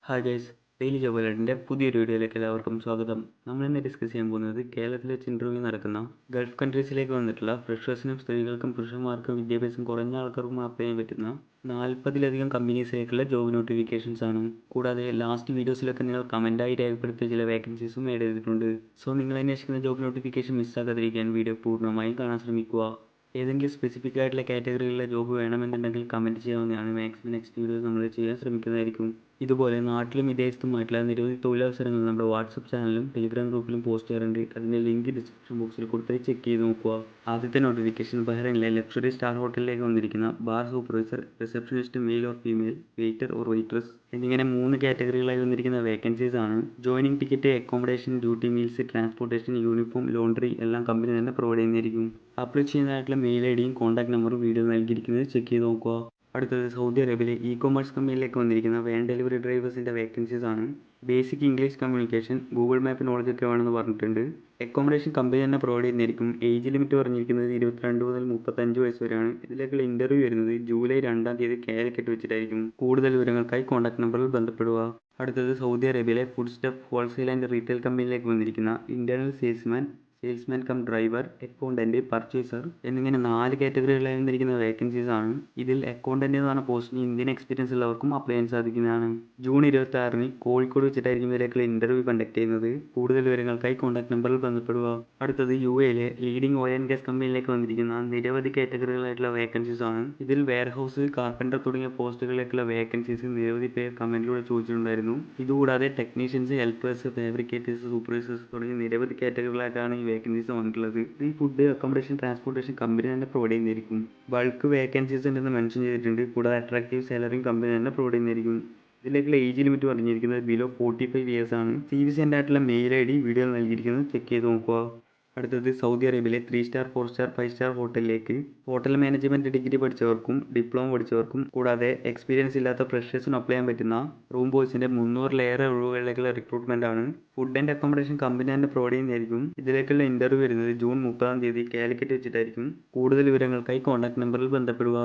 Hi guys, daily job അലേർട്ടിൻ്റെ പുതിയൊരു വീഡിയോയിലേക്ക് എല്ലാവർക്കും സ്വാഗതം. നമ്മളിന്ന് ഡിസ്കസ് ചെയ്യാൻ പോകുന്നത് കേരളത്തിൽ വെച്ച് ഇൻ്റർവ്യൂ നടക്കുന്ന ഗൾഫ് കൺട്രീസിലേക്ക് വന്നിട്ടുള്ള ഫ്രഷേഴ്സിനും സ്ത്രീകൾക്കും പുരുഷന്മാർക്കും വിദ്യാഭ്യാസം കുറഞ്ഞ ആൾക്കാർക്കും അപ്ലൈ ചെയ്യാൻ പറ്റുന്ന 40-ലധികം കമ്പനീസിലേക്കുള്ള ജോബ് നോട്ടിഫിക്കേഷൻസ് ആണ്. കൂടാതെ ലാസ്റ്റ് വീഡിയോസിലൊക്കെ നിങ്ങൾ കമൻറ്റായി രേഖപ്പെടുത്തിയ ചില വേക്കൻസീസും ആഡ് ചെയ്തിട്ടുണ്ട്. സോ നിങ്ങൾ അന്വേഷിക്കുന്ന ജോബ് നോട്ടിഫിക്കേഷൻ മിസ്സാക്കാതിരിക്കാൻ വീഡിയോ പൂർണ്ണമായും കാണാൻ ശ്രമിക്കുക. ഏതെങ്കിലും സ്പെസിഫിക് ആയിട്ടുള്ള കാറ്റഗറിയിലുള്ള ജോബ് വേണമെന്നുണ്ടെങ്കിൽ കമൻറ്റ് ചെയ്യാവുന്നതാണ്. മാക്സിമം നെക്സ്റ്റ് വീഡിയോ നമ്മൾ ചെയ്യാൻ ശ്രമിക്കുന്നതായിരിക്കും. ഇതുപോലെ നാട്ടിലും വിദേശത്തുമായിട്ടുള്ള നിരവധി തൊഴിലവസരങ്ങൾ നമ്മുടെ വാട്സപ്പ് ചാനലിലും ടെലിഗ്രാം ഗ്രൂപ്പിലും പോസ്റ്റ് ചെയ്യാറുണ്ട്. അതിൻ്റെ ലിങ്ക് ഡിസ്ക്രിപ്ഷൻ ബോക്സിൽ കൊടുത്ത് ചെക്ക് ചെയ്ത് നോക്കുക. ആദ്യത്തെ നോട്ടിഫിക്കേഷൻ ബഹ്റൈനിലെ ലക്ഷറി സ്റ്റാർ ഹോട്ടലിലേക്ക് വന്നിരിക്കുന്ന bar supervisor, receptionist male or female, waiter or waitress എന്നിങ്ങനെ 3 കാറ്റഗറികളായി വന്നിരിക്കുന്ന വേക്കൻസീസ് ആണ്. Joining ticket, accommodation, duty, meals, transportation, uniform, laundry എല്ലാം കമ്പനി തന്നെ പ്രൊവൈഡ് ചെയ്യുന്നതായിരിക്കും. അപ്ലൈ ചെയ്യുന്നതായിട്ടുള്ള മെയിൽ ഐഡിയും കോൺടാക്ട് നമ്പറും വീഡിയോ നൽകിയിരിക്കുന്നത് ചെക്ക് ചെയ്ത് നോക്കുക. അടുത്തത് സൗദി അറേബ്യയിലെ ഇ-കൊമേഴ്സ് കമ്പനിയിലേക്ക് വന്നിരിക്കുന്ന വാൻ ഡെലിവറി ഡ്രൈവേഴ്സിൻ്റെ വേക്കൻസീസ് ആണ്. Basic English communication, Google map knowledge ഒക്കെ വേണമെന്ന് പറഞ്ഞിട്ടുണ്ട്. അക്കോമഡേഷൻ കമ്പനി തന്നെ പ്രൊവൈഡ് ചെയ്യുന്നതായിരിക്കും. ഏജ് ലിമിറ്റ് പറഞ്ഞിരിക്കുന്നത് 22 മുതൽ 35 വയസ്സ് വരെയാണ്. ഇതിലേക്കുള്ള ഇൻ്റർവ്യൂ വരുന്നത് ജൂലൈ 2 കാലിക്കറ്റ് വെച്ചിട്ടായിരിക്കും. കൂടുതൽ വിവരങ്ങൾക്കായി കോൺടാക്ട് നമ്പറിൽ ബന്ധപ്പെടുക. അടുത്തത് സൗദി അറേബ്യയിലെ food stuff wholesale and retail കമ്പനിയിലേക്ക് വന്നിരിക്കുന്ന internal salesman cum driver, accountant, purchaser എന്നിങ്ങനെ 4 കാറ്റഗറികളായി വന്നിരിക്കുന്ന വേക്കൻസീസ് ആണ്. ഇതിൽ അക്കൗണ്ടന്റ് എന്ന് പറഞ്ഞ പോസ്റ്റിന് ഇന്ത്യൻ എക്സ്പീരിയൻസ് ഉള്ളവർക്കും അപ്ലൈ ചെയ്യാൻ സാധിക്കുന്നതാണ്. ജൂൺ 26 കോഴിക്കോട് വെച്ചിട്ടായിരിക്കും ഇതിലേക്കുള്ള ഇൻ്റർവ്യൂ കണ്ടക്ട് ചെയ്യുന്നത്. കൂടുതൽ വിവരങ്ങൾക്കായി കോൺടാക്ട് നമ്പറിൽ ബന്ധപ്പെടുക. അടുത്തത് UAE leading oil and gas കമ്പനിയിലേക്ക് വന്നിരിക്കുന്ന നിരവധി കാറ്റഗറികളായിട്ടുള്ള വേക്കൻസീസ് ആണ്. ഇതിൽ വെയർഹൗസ്, കാർപ്പൻറ്റർ തുടങ്ങിയ പോസ്റ്റുകളിലേക്കുള്ള വേക്കൻസീസ് നിരവധി പേർ കമൻറ്റിലൂടെ ചോദിച്ചിട്ടുണ്ടായിരുന്നു. ഇതുകൂടാതെ ടെക്നീഷ്യൻസ്, ഹെൽപ്പേഴ്സ്, ഫാബ്രിക്കേറ്റേഴ്സ്, സൂപ്പർവൈസേഴ്സ് തുടങ്ങിയ നിരവധി കാറ്റഗറികളായിട്ടാണ് ഈ വേക്കൻസീസ് വന്നിട്ടുള്ളത്. ഈ ഫുഡ്, അക്കോമഡേഷൻ, ട്രാൻസ്പോർട്ടേഷൻ കമ്പനി തന്നെ പ്രൊവൈഡ് ചെയ്യുന്നതായിരിക്കും. ബൾക്ക് വേക്കൻസീസ് ഉണ്ടെന്ന് മെൻഷൻ ചെയ്തിട്ടുണ്ട്. കൂടാതെ അട്രാക്റ്റീവ് സാലറിയും കമ്പനി തന്നെ പ്രൊവൈഡ് ചെയ്യുന്നതായിരിക്കും. ഇതിലേക്കുള്ള ഏജ് ലിമിറ്റ് പറഞ്ഞിരിക്കുന്നത് ബിലോ 45 ഇയേഴ്സ് ആണ്. CV സെൻഡ് ആയിട്ടുള്ള മെയിൽ ID വീഡിയോ നൽകിയിരിക്കുന്നത് ചെക്ക് ചെയ്ത് നോക്കുക. അടുത്തത് സൗദി അറേബ്യയിലെ 3 സ്റ്റാർ, 4 സ്റ്റാർ, 5 സ്റ്റാർ ഹോട്ടലിലേക്ക് ഹോട്ടൽ മാനേജ്മെൻറ്റ് ഡിഗ്രി പഠിച്ചവർക്കും ഡിപ്ലോമ പഠിച്ചവർക്കും കൂടാതെ എക്സ്പീരിയൻസ് ഇല്ലാത്ത ഫ്രഷേഴ്സിന് അപ്ലൈ ചെയ്യാൻ പറ്റുന്ന റൂം ബോയ്സിൻ്റെ 300-ലേറെ ഒഴിവുകളിലേക്കുള്ള റിക്രൂട്ട്മെൻ്റ് ആണ്. ഫുഡ് ആൻഡ് അക്കോമഡേഷൻ കമ്പനി തന്നെ പ്രൊവൈഡ് ചെയ്യുന്നതായിരിക്കും. ഇതിലേക്കുള്ള ഇൻ്റർവ്യൂ വരുന്നത് ജൂൺ 30 കാലിക്കറ്റ് വെച്ചിട്ടായിരിക്കും. കൂടുതൽ വിവരങ്ങൾക്കായി കോൺടാക്ട് നമ്പറിൽ ബന്ധപ്പെടുക.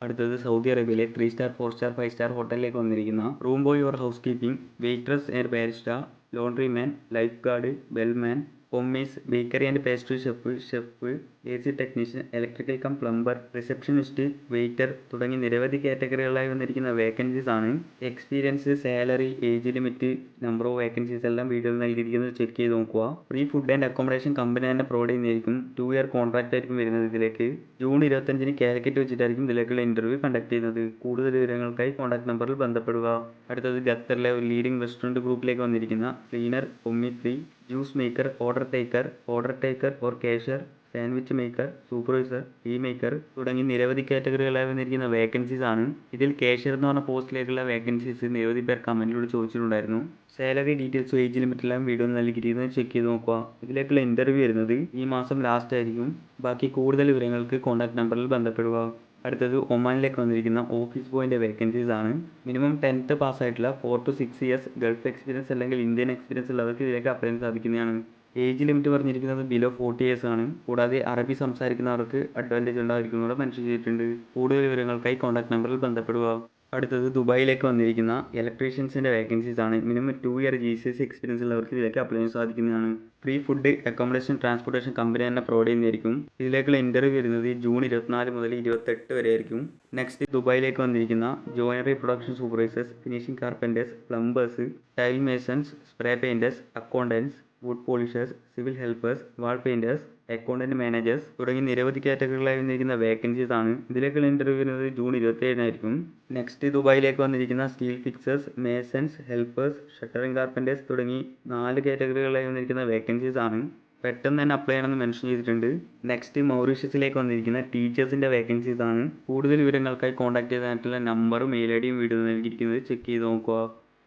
അടുത്തത് സൗദി അറേബ്യയിലെ 3 സ്റ്റാർ, 4 സ്റ്റാർ, 5 സ്റ്റാർ ഹോട്ടലിലേക്ക് വന്നിരിക്കുന്ന room boy or housekeeping, waitress and barista, laundry man, lifeguard, bellman, ഹോംമേഴ്സ്, bakery and pastry chef, AC technician, electrical cum plumber, receptionist, waiter തുടങ്ങി നിരവധി കാറ്റഗറികളായി വന്നിരിക്കുന്ന വേക്കൻസീസ് ആണ്. Experience, salary, age limit, number of vacancies എല്ലാം വീഡിയോയിൽ നൽകിയിരിക്കുന്നത് check ചെയ്ത് നോക്കുക. Free food and accommodation company തന്നെ പ്രൊവൈഡ് ചെയ്യുന്നതായിരിക്കും. 2 ഇയർ കോൺട്രാക്റ്റ് ആയിരിക്കും വരുന്നത് ഇതിലേക്ക്. ജൂൺ 25 കാലിക്കറ്റ് വെച്ചിട്ടായിരിക്കും ഇതിലേക്കുള്ള ഇൻ്റർവ്യൂ കണ്ടക്ട് ചെയ്യുന്നത്. കൂടുതൽ വിവരങ്ങൾക്കായി കോൺടാക്ട് നമ്പറിൽ ബന്ധപ്പെടുക. അടുത്തത് ഖത്തറിലെ ഒരു ലീഡിംഗ് റെസ്റ്റോറൻറ്റ് ഗ്രൂപ്പിലേക്ക് വന്നിരിക്കുന്ന ക്ലീനർ, ഒമിത്രി, juice maker, order taker or cashier, sandwich maker, supervisor, tea maker തുടങ്ങി നിരവധി കാറ്റഗറികളായി വന്നിരിക്കുന്ന വേക്കൻസീസ് ആണ്. ഇതിൽ കാഷ്യർ എന്ന് പറഞ്ഞ പോസ്റ്റിലേക്കുള്ള വേക്കൻസീസ് നിരവധി പേർ കമൻറ്റിലൂടെ ചോദിച്ചിട്ടുണ്ടായിരുന്നു. സാലറി ഡീറ്റെയിൽസും ഏജ് ലിമിറ്റെല്ലാം വീഡിയോ നൽകിയിരിക്കുന്നത് ചെക്ക് ചെയ്ത് നോക്കുക. ഇതിലേക്കുള്ള ഇൻ്റർവ്യൂ വരുന്നത് ഈ മാസം ലാസ്റ്റ് ആയിരിക്കും. ബാക്കി കൂടുതൽ വിവരങ്ങൾക്ക് കോൺടാക്ട് നമ്പറിൽ ബന്ധപ്പെടുക. അടുത്തത് ഒമാനിലേക്ക് വന്നിരിക്കുന്ന ഓഫീസ് ബോയിൻ്റെ വേക്കൻസീസ് ആണ്. Minimum 10th പാസ്സായിട്ടുള്ള 4 to 6 years Gulf experience അല്ലെങ്കിൽ ഇന്ത്യൻ എക്സ്പീരിയൻസ് ഉള്ളവർക്ക് ഇതിലേക്ക് അപ്ലൈ ചെയ്യാൻ സാധിക്കുന്നതാണ്. ഏജ് ലിമിറ്റ് പറഞ്ഞിരിക്കുന്നത് ബിലോ 40 ഇയേഴ്സ് ആണ്. കൂടാതെ അറബി സംസാരിക്കുന്നവർക്ക് അഡ്വാൻറ്റേജ് ഉണ്ടായിരിക്കുന്നതുകൂടെ മെൻഷൻ ചെയ്തിട്ടുണ്ട്. കൂടുതൽ വിവരങ്ങൾക്കായി കോൺടാക്ട് നമ്പറിൽ ബന്ധപ്പെടുക. അടുത്തത് ദുബായിലേക്ക് വന്നിരിക്കുന്ന ഇലക്ട്രീഷ്യൻസിൻ്റെ വേക്കൻസീസ് ആണ്. മിനിമം 2 ഇയർ GCSE എക്സ്പീരിയൻസ് ഉള്ളവർക്ക് ഇതിലേക്ക് അപ്ലൈ ചെയ്യാൻ സാധിക്കുന്നതാണ്. Free food, accommodation, transportation company തന്നെ പ്രൊവൈഡ് ചെയ്യുന്നതായിരിക്കും. ഇതിലേക്കുള്ള ഇൻ്റർവ്യൂ വരുന്നത് ജൂൺ 24 മുതൽ 28 വരെ ആയിരിക്കും. നെക്സ്റ്റ് ദുബായിലേക്ക് വന്നിരിക്കുന്ന joinery production supervisors, finishing carpenters, plumbers, tile masons, spray painters, accountants, wood polishers, civil helpers, wall painters, accountant managers തുടങ്ങി നിരവധി കാറ്റഗറികളായി വന്നിരിക്കുന്ന വേക്കൻസീസ് ആണ്. ഇതിലേക്കുള്ള ഇൻ്റർവ്യൂ വരുന്നത് ജൂൺ 27 നെക്സ്റ്റ് ദുബായിലേക്ക് വന്നിരിക്കുന്ന steel fixers, masons, helpers, shuttering carpenter's തുടങ്ങി 4 കാറ്റഗറികളായി വന്നിരിക്കുന്ന വേക്കൻസീസ് ആണ്. പെട്ടെന്ന് തന്നെ അപ്ലൈ ചെയ്യണമെന്ന് മെൻഷൻ ചെയ്തിട്ടുണ്ട്. നെക്സ്റ്റ് മൗറീഷ്യസിലേക്ക് വന്നിരിക്കുന്ന ടീച്ചേഴ്സിൻ്റെ വേക്കൻസീസ് ആണ്. കൂടുതൽ വിവരങ്ങൾക്കായി കോൺടാക്ട് ചെയ്തായിട്ടുള്ള നമ്പറും മെയിൽ IDയും വീഡിയോ നൽകിയിരിക്കുന്നത് ചെക്ക് ചെയ്ത് നോക്കുക.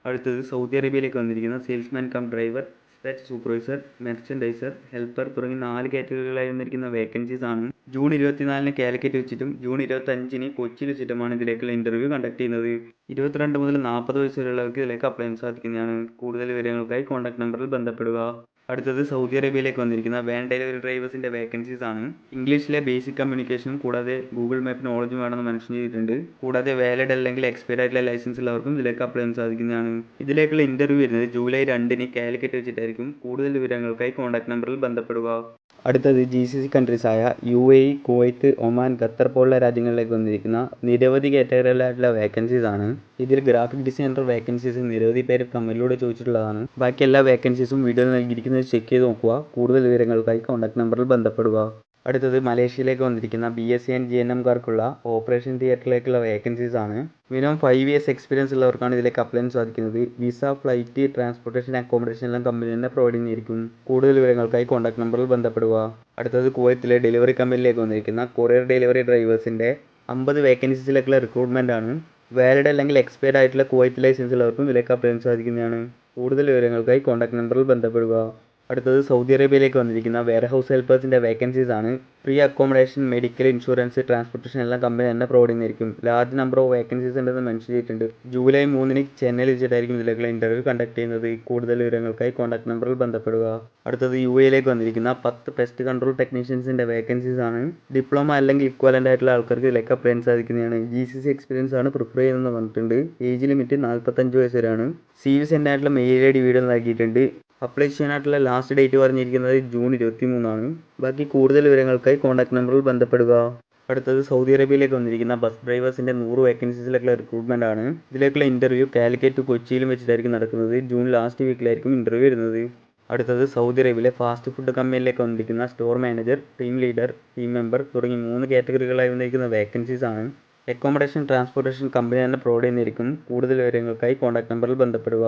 അടുത്തത് സൗദി അറേബ്യയിലേക്ക് വന്നിരിക്കുന്ന സെയിൽസ്മാൻ കം ഡ്രൈവർ, സ്പെച്ച് സൂപ്പർവൈസർ, മെർച്ചൻഡൈസർ, ഹെൽപ്പർ തുടങ്ങി 4 കാറ്റഗറികളായി വന്നിരിക്കുന്ന വേക്കൻസീസ് ആണ്. ജൂൺ 24 കാലിക്കറ്റ് വെച്ചിട്ടും ജൂൺ 25 കൊച്ചിയിൽ വെച്ചിട്ടുമാണ് ഇതിലേക്കുള്ള ഇൻ്റർവ്യൂ കണ്ടക്ട് ചെയ്യുന്നത്. 22 മുതൽ 40 വയസ്സ് വരെയുള്ളവർക്ക് ഇതിലേക്ക് അപ്ലൈ ചെയ്യാൻ സാധിക്കുന്നതാണ്. കൂടുതൽ വിവരങ്ങൾക്കായി കോൺടാക്ട് നമ്പറിൽ ബന്ധപ്പെടുക. അടുത്തത് സൗദി അറേബ്യയിലേക്ക് വന്നിരിക്കുന്ന വാൻ ഡെലിവറി ഡ്രൈവേഴ്സിൻ്റെ വേക്കൻസീസ് ആണ്. ഇംഗ്ലീഷിലെ ബേസിക് കമ്മ്യൂണിക്കേഷനും കൂടാതെ ഗൂഗിൾ മാപ്പ് നോളജും വേണമെന്ന് മെൻഷൻ ചെയ്തിട്ടുണ്ട്. കൂടാതെ വാലിഡ് അല്ലെങ്കിൽ എക്സ്പയർ ആയിട്ടുള്ള ലൈസൻസ് ഉള്ളവർക്കും ഇതിലേക്ക് അപ്ലൈ ചെയ്യാൻ സാധിക്കുന്നതാണ്. ഇതിലേക്കുള്ള ഇൻ്റർവ്യൂ വരുന്നത് ജൂലൈ 2 കാലിക്കറ്റ് വെച്ചിട്ടായിരിക്കും. കൂടുതൽ വിവരങ്ങൾക്കായി കോൺടാക്ട് നമ്പറിൽ ബന്ധപ്പെടുക. അടുത്തത് GCC കൺട്രീസായ UAE, Kuwait, Oman, Qatar പോലുള്ള രാജ്യങ്ങളിലേക്ക് വന്നിരിക്കുന്ന നിരവധി കാറ്റഗറികളായിട്ടുള്ള വേക്കൻസീസ് ആണ്. ഇതിൽ ഗ്രാഫിക് ഡിസൈനർ വേക്കൻസീസ് നിരവധി പേര് കമൻറ്റിലൂടെ ചോദിച്ചിട്ടുള്ളതാണ്. ബാക്കി എല്ലാ വേക്കൻസീസും വീഡിയോയിൽ നൽകിയിരിക്കുന്നത് ചെക്ക് ചെയ്ത് നോക്കുക. കൂടുതൽ വിവരങ്ങൾക്കായി കോൺടാക്ട് നമ്പറിൽ ബന്ധപ്പെടുക. അടുത്തത് മലേഷ്യയിലേക്ക് വന്നിരിക്കുന്ന BSc ആൻഡ് GNMകാർക്കുള്ള ഓപ്പറേഷൻ തിയേറ്ററിലേക്കുള്ള വേക്കൻസീസ് ആണ്. മിനിമം 5 years എക്സ്പീരിയൻസ് ഉള്ളവർക്കാണ് ഇതിലേക്ക് അപ്ലൈ ചെയ്യാൻ സാധിക്കുന്നത്. വിസ, ഫ്ലൈറ്റ്, ട്രാൻസ്പോർട്ടേഷൻ, അക്കോമഡേഷൻ എല്ലാം കമ്പനി തന്നെ പ്രൊവൈഡ് ചെയ്യുന്നതായിരിക്കും. കൂടുതൽ വിവരങ്ങൾക്കായി കോൺടാക്ട് നമ്പറിൽ ബന്ധപ്പെടുക. അടുത്തത് കുവൈത്തിലെ ഡെലിവറി കമ്പനിയിലേക്ക് വന്നിരിക്കുന്ന കൊറിയർ ഡെലിവറി ഡ്രൈവേഴ്സിൻ്റെ 50 വേക്കൻസീസിലേക്കുള്ള റിക്രൂട്ട്മെൻ്റ് ആണ്. വാലിഡ് അല്ലെങ്കിൽ എക്സ്പയർഡ് ആയിട്ടുള്ള കുവൈത്ത് ലൈസൻസ് ഉള്ളവർക്കും ഇതിലേക്ക് അപ്ലൈ ചെയ്യാൻ സാധിക്കുന്നതാണ്. കൂടുതൽ വിവരങ്ങൾക്കായി കോൺടാക്ട് നമ്പറിൽ ബന്ധപ്പെടുക. അടുത്തത് സൗദി അറേബ്യയിലേക്ക് വന്നിരിക്കുന്ന വെയർഹൗസ് ഹെൽപ്പേഴ്സിൻ്റെ വേക്കൻസീസ് ആണ്. Free accommodation, medical, insurance, transportation എല്ലാം കമ്പനി തന്നെ പ്രൊവൈഡ് ചെയ്യുന്നതായിരിക്കും. ലാർജ് നമ്പർ ഓഫ് വേക്കൻസീസ് ഉണ്ടെന്ന് മെൻഷൻ ചെയ്തിട്ടുണ്ട്. ജൂലൈ 3 ചെന്നൈയിൽ വെച്ചിട്ടായിരിക്കും ഇതിലേക്കുള്ള ഇൻ്റർവ്യൂ കണ്ടക്ട് ചെയ്യുന്നത്. കൂടുതൽ വിവരങ്ങൾക്കായി കോൺടാക്ട് നമ്പറിൽ ബന്ധപ്പെടുക. അടുത്തത് UAEയിലേക്ക് വന്നിരിക്കുന്ന 10 പെസ്റ്റ് കൺട്രോൾ ടെക്നീഷ്യൻസിൻ്റെ വേക്കൻസീസ് ആണ്. ഡിപ്ലോമ അല്ലെങ്കിൽ ഇക്വലൻ്റ് ആയിട്ടുള്ള ആൾക്കാർക്ക് ഇതിലേക്ക് അപ്ലൈ ചെയ്യാൻ സാധിക്കുന്നതാണ്. GCC എക്സ്പീരിയൻസ് ആണ് പ്രിഫർ ചെയ്യുന്നതെന്ന് പറഞ്ഞിട്ടുണ്ട്. ഏജ് ലിമിറ്റ് 45 വയസ്സ് വരെയാണ്. CV സെൻഡ് ആയിട്ടുള്ള മെയിൽ ID വീഡിയോ നൽകിയിട്ടുണ്ട്. അപ്ലൈ ചെയ്യാനായിട്ടുള്ള ലാസ്റ്റ് ഡേറ്റ് പറഞ്ഞിരിക്കുന്നത് ജൂൺ 23 ആണ്. ബാക്കി കൂടുതൽ വിവരങ്ങൾക്കായി കോൺടാക്ട് നമ്പറിൽ ബന്ധപ്പെടുക. അടുത്തത് സൗദി അറേബ്യയിലേക്ക് വന്നിരിക്കുന്ന ബസ് ഡ്രൈവേഴ്സിൻ്റെ 100 വേക്കൻസീസിലേക്കുള്ള റിക്രൂട്ട്മെൻ്റ് ആണ്. ഇതിലേക്കുള്ള ഇൻ്റർവ്യൂ കാലിക്കറ്റ്, കൊച്ചിയിലും വെച്ചിട്ടായിരിക്കും നടക്കുന്നത്. ജൂൺ ലാസ്റ്റ് വീക്കിലായിരിക്കും ഇൻ്റർവ്യൂ വരുന്നത്. അടുത്തത് സൗദി അറേബ്യയിലെ ഫാസ്റ്റ് ഫുഡ് കമ്പനിയിലേക്ക് വന്നിരിക്കുന്ന store manager, team leader, team member തുടങ്ങി 3 കാറ്റഗറികളായി വന്നിരിക്കുന്ന വേക്കൻസീസ് ആണ്. അക്കോമഡേഷൻ, ട്രാൻസ്പോർട്ടേഷൻ കമ്പനി തന്നെ പ്രൊവൈഡ് ചെയ്യുന്നതായിരിക്കും. കൂടുതൽ വിവരങ്ങൾക്കായി കോൺടാക്ട് നമ്പറിൽ ബന്ധപ്പെടുക.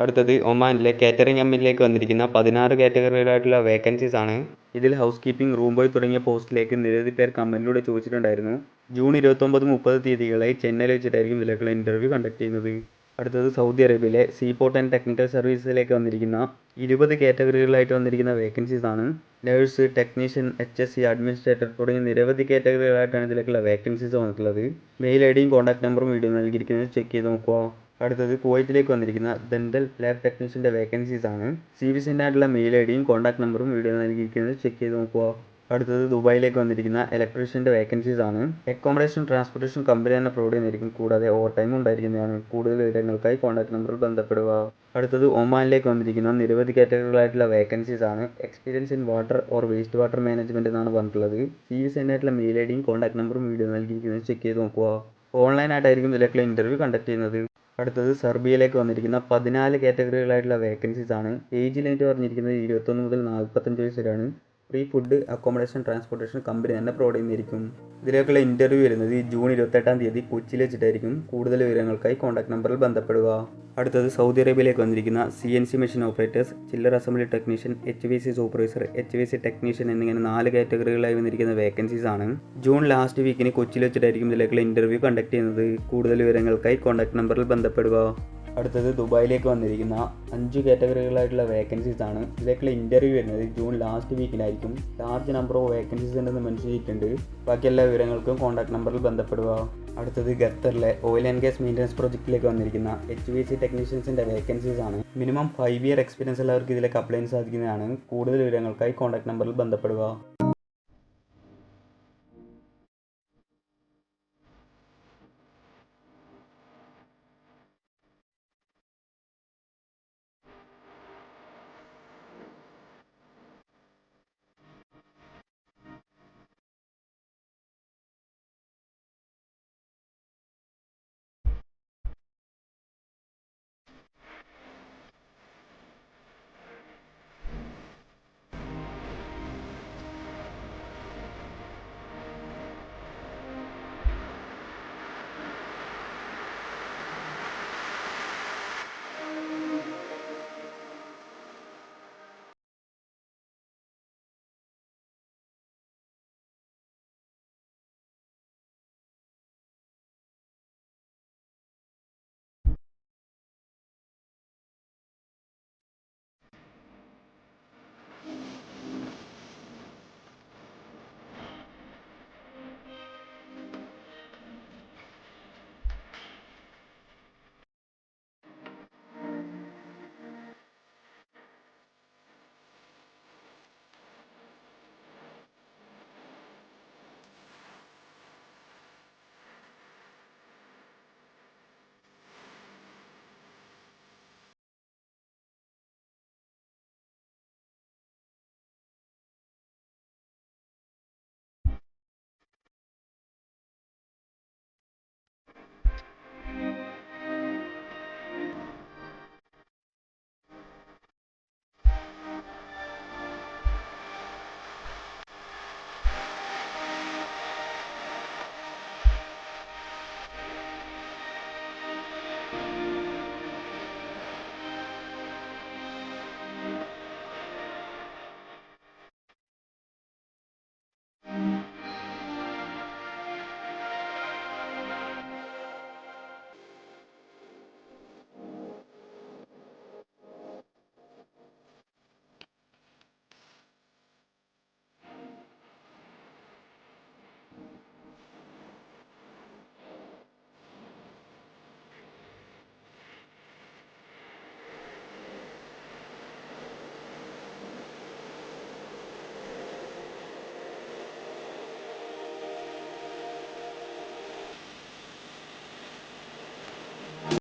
അടുത്തത് ഒമാനിലെ കാറ്ററിംഗ് കമ്പനിയിലേക്ക് വന്നിരിക്കുന്ന 16 കാറ്റഗറികളായിട്ടുള്ള വേക്കൻസീസ് ആണ്. ഇതിൽ ഹൗസ് കീപ്പിംഗ്, റൂം ബോയ് തുടങ്ങിയ പോസ്റ്റിലേക്ക് നിരവധി പേർ കമ്പനിയിലൂടെ ചോദിച്ചിട്ടുണ്ടായിരുന്നു. ജൂൺ 29-30 തീയതികളായി ചെന്നൈയിൽ വെച്ചിട്ടായിരിക്കും ഇതിലേക്കുള്ള ഇൻ്റർവ്യൂ കണ്ടക്ട് ചെയ്യുന്നത്. അടുത്തത് സൗദി അറേബ്യയിലെ സീപോർട്ട് ആൻഡ് ടെക്നിക്കൽ സർവീസിലേക്ക് വന്നിരിക്കുന്ന 20 കാറ്റഗറികളായിട്ട് വന്നിരിക്കുന്ന വേക്കൻസീസ് ആണ്. നഴ്സ്, ടെക്നീഷ്യൻ, HSC, അഡ്മിനിസ്ട്രേറ്റർ തുടങ്ങിയ നിരവധി കാറ്റഗറികളായിട്ടാണ് ഇതിലേക്കുള്ള വേക്കൻസീസ് വന്നിട്ടുള്ളത്. മെയിൽ IDയും കോൺടാക്ട് നമ്പറും വീഡിയോ നൽകിയിരിക്കുന്നത് ചെക്ക് ചെയ്ത് നോക്കുക. അടുത്തത് കുവൈത്തിലേക്ക് വന്നിരിക്കുന്ന ഡെൻ്റൽ ലാബ് ടെക്നീഷ്യൻ്റെ വേക്കൻസീസ് ആണ്. CV സെൻഡ് ആയിട്ടുള്ള മെയിൽ IDയും കോൺടാക്ട് നമ്പറും വീഡിയോ നൽകിയിരിക്കുന്നത് ചെക്ക് ചെയ്ത് നോക്കുക. അടുത്തത് ദുബായിലേക്ക് വന്നിരിക്കുന്ന ഇലക്ട്രീഷ്യൻ്റെ വേക്കൻസീസ് ആണ്. അക്കോമഡേഷൻ, ട്രാൻസ്പോർട്ടേഷൻ കമ്പനി തന്നെ പ്രൊവൈഡ് ചെയ്യുന്നതായിരിക്കും. കൂടാതെ ഓവർ ടൈം ഉണ്ടായിരിക്കുന്നതാണ്. കൂടുതൽ വിവരങ്ങൾക്കായി കോൺടാക്ട് നമ്പറിൽ ബന്ധപ്പെടുക. അടുത്തത് ഒമാനിലേക്ക് വന്നിരിക്കുന്ന നിരവധി കാറ്റഗറികളായിട്ടുള്ള വേക്കൻസീസ് ആണ്. Experience in water or waste water management എന്നാണ് പറഞ്ഞിട്ടുള്ളത്. CV സെൻഡ് ആയിട്ടുള്ള മെയിൽ IDയും കോൺടാക്ട് നമ്പറും വീഡിയോ നൽകിയിരിക്കുന്നത് ചെക്ക് ചെയ്ത് നോക്കുക. ഓൺലൈനായിട്ടായിരിക്കും ഇതിലേക്കുള്ള ഇൻ്റർവ്യൂ കണ്ടക്ട് ചെയ്യുന്നത്. അടുത്തത് സെർബിയയിലേക്ക് വന്നിരിക്കുന്ന 14 കാറ്റഗറികളായിട്ടുള്ള വേക്കൻസീസ് ആണ്. ഏജ് ലിമിറ്റ് പറഞ്ഞിരിക്കുന്നത് 21 മുതൽ 45 വയസ്സ് വരെയാണ്. Free food, accommodation, transportation company തന്നെ പ്രൊവൈഡ് ചെയ്യുന്നതായിരിക്കും. ഇതിലേക്കുള്ള ഇൻ്റർവ്യൂ വരുന്നത് ജൂൺ 28 കൊച്ചിയിൽ വെച്ചിട്ടായിരിക്കും. കൂടുതൽ വിവരങ്ങൾക്കായി കോൺടാക്ട് നമ്പറിൽ ബന്ധപ്പെടുക. അടുത്തത് സൗദി അറേബ്യയിലേക്ക് വന്നിരിക്കുന്ന CNC machine operators, chiller assembly technician, HVAC supervisor, HVAC technician എന്നിങ്ങനെ 4 കാറ്റഗറികളായി വന്നിരിക്കുന്ന വേക്കൻസീസ് ആണ്. ജൂൺ ലാസ്റ്റ് വീക്കിന് കൊച്ചിയിൽ വെച്ചിട്ടായിരിക്കും ഇതിലേക്കുള്ള ഇൻ്റർവ്യൂ കണ്ടക്ട് ചെയ്യുന്നത്. കൂടുതൽ വിവരങ്ങൾക്കായി കോൺടാക്ട് നമ്പറിൽ ബന്ധപ്പെടുക. അടുത്തത് ദുബായിലേക്ക് വന്നിരിക്കുന്ന 5 കാറ്റഗറികളായിട്ടുള്ള വേക്കൻസീസ് ആണ്. ഇതിലേക്കുള്ള ഇൻ്റർവ്യൂ വരുന്നത് ജൂൺ ലാസ്റ്റ് വീക്കിലായിരിക്കും. ലാർജ് നമ്പർ ഓഫ് വേക്കൻസീസ് ഉണ്ടെന്ന് മെൻഷൻ ചെയ്തിട്ടുണ്ട്. ബാക്കി എല്ലാ വിവരങ്ങൾക്കും കോൺടാക്ട് നമ്പറിൽ ബന്ധപ്പെടുക. അടുത്തത് ഖത്തറിലെ ഓയിൽ ആൻഡ് ഗ്യാസ് മെയിൻ്റനൻസ് പ്രോജക്റ്റിലേക്ക് വന്നിരിക്കുന്ന HVAC ടെക്നീഷ്യൻസിൻ്റെ വേക്കൻസീസ് ആണ്. മിനിമം 5 year എക്സ്പീരിയൻസ് ഉള്ളവർക്ക് ഇതിലേക്ക് അപ്ലൈ ചെയ്യാൻ സാധിക്കുന്നതാണ്. കൂടുതൽ വിവരങ്ങൾക്കായി കോൺടാക്ട് നമ്പറിൽ ബന്ധപ്പെടുക.